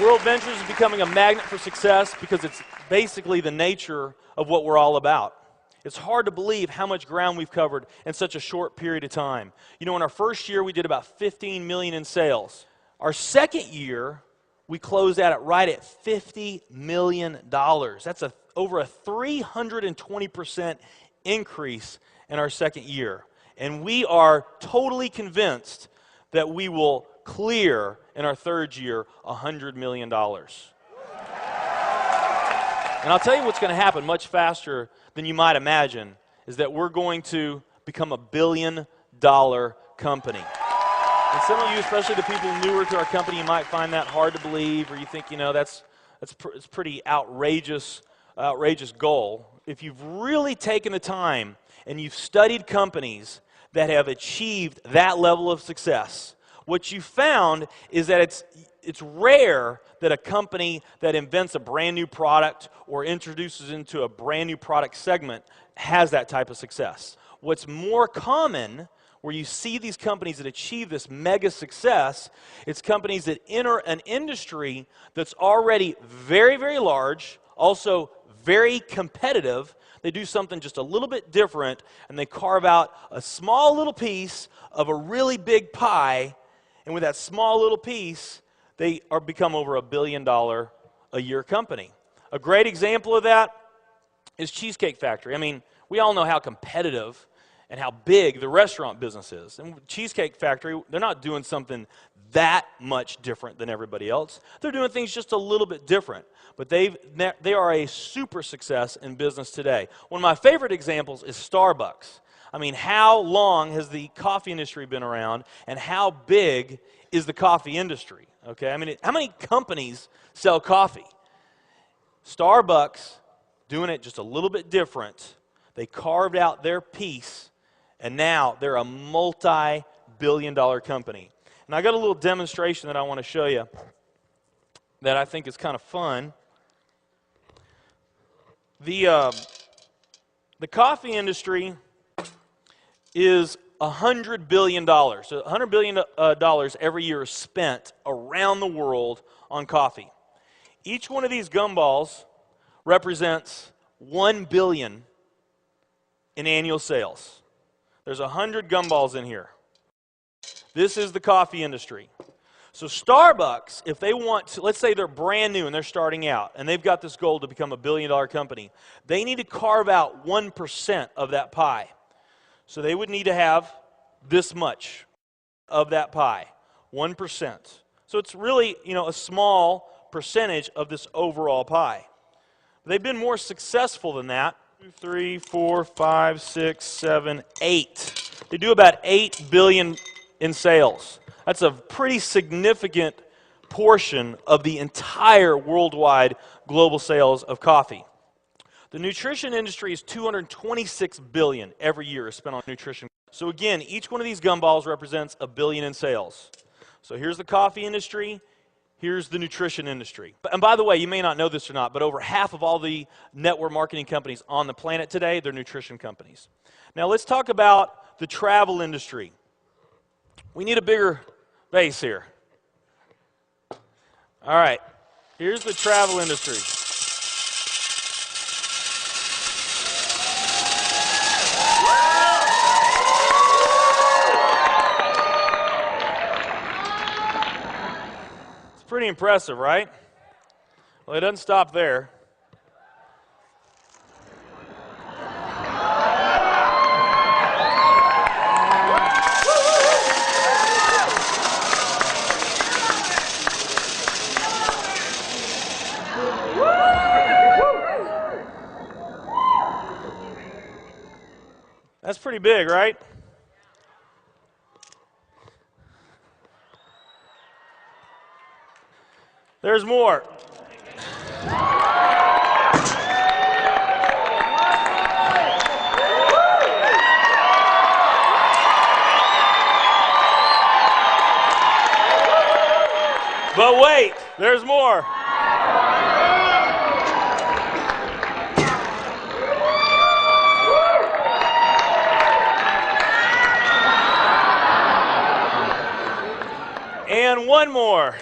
World Ventures is becoming a magnet for success because it's basically the nature of what we're all about. It's hard to believe how much ground we've covered in such a short period of time. You know, in our first year, we did about 15 million in sales. Our second year, we closed out right at $50 million. That's over a 320% increase in our second year. And we are totally convinced that we will clear in our third year $100 million. And I'll tell you what's going to happen much faster than you might imagine is that we're going to become a $1 billion company. And some of you, especially the people newer to our company, you might find that hard to believe, or you think, you know, it's pretty outrageous goal. If you've really taken the time and you've studied companies that have achieved that level of success, what you found is that it's rare that a company that invents a brand new product or introduces into a brand new product segment has that type of success. What's more common, where you see these companies that achieve this mega success, it's companies that enter an industry that's already very, very large, also very competitive. They do something just a little bit different, and they carve out a small little piece of a really big pie, and with that small little piece, they become over $1 billion a year company. A great example of that is Cheesecake Factory. I mean, we all know how competitive and how big the restaurant business is. And Cheesecake Factory, they're not doing something that much different than everybody else. They're doing things just a little bit different. But they are a super success in business today. One of my favorite examples is Starbucks. I mean, how long has the coffee industry been around, and how big is the coffee industry? Okay, I mean, how many companies sell coffee? Starbucks, doing it just a little bit different. They carved out their piece, and now they're a multi-billion-dollar company. And I got a little demonstration that I want to show you that I think is kind of fun. The coffee industry is $100 billion. So $100 billion every year is spent around the world on coffee. Each one of these gumballs represents $1 billion in annual sales. There's 100 gumballs in here. This is the coffee industry. So Starbucks, if they want to, let's say they're brand new and they're starting out, and they've got this goal to become a $1 billion company, they need to carve out 1% of that pie. So they would need to have this much of that pie, 1%. So it's really, you know, a small percentage of this overall pie. They've been more successful than that. 2, 3, 4, 5, 6, 7, 8. They do about $8 billion in sales. That's a pretty significant portion of the entire worldwide global sales of coffee. The nutrition industry is $226 billion every year is spent on nutrition. So again, each one of these gumballs represents $1 billion in sales. So here's the coffee industry, here's the nutrition industry. And by the way, you may not know this or not, but over half of all the network marketing companies on the planet today, they're nutrition companies. Now let's talk about the travel industry. We need a bigger base here. All right, here's the travel industry. It's pretty impressive, right? Well, it doesn't stop there. That's pretty big, right? There's more. But wait, there's more. And one more.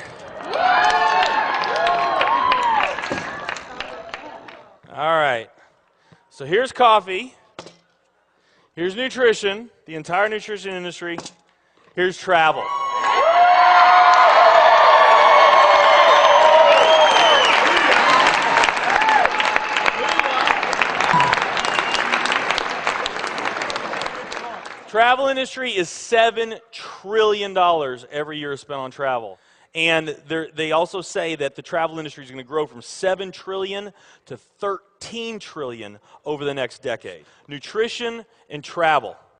All right. So here's coffee. Here's nutrition, the entire nutrition industry. Here's travel. Travel industry is $7 trillion every year spent on travel. And they also say that the travel industry is going to grow from $7 trillion to $13 trillion over the next decade. Nutrition and travel.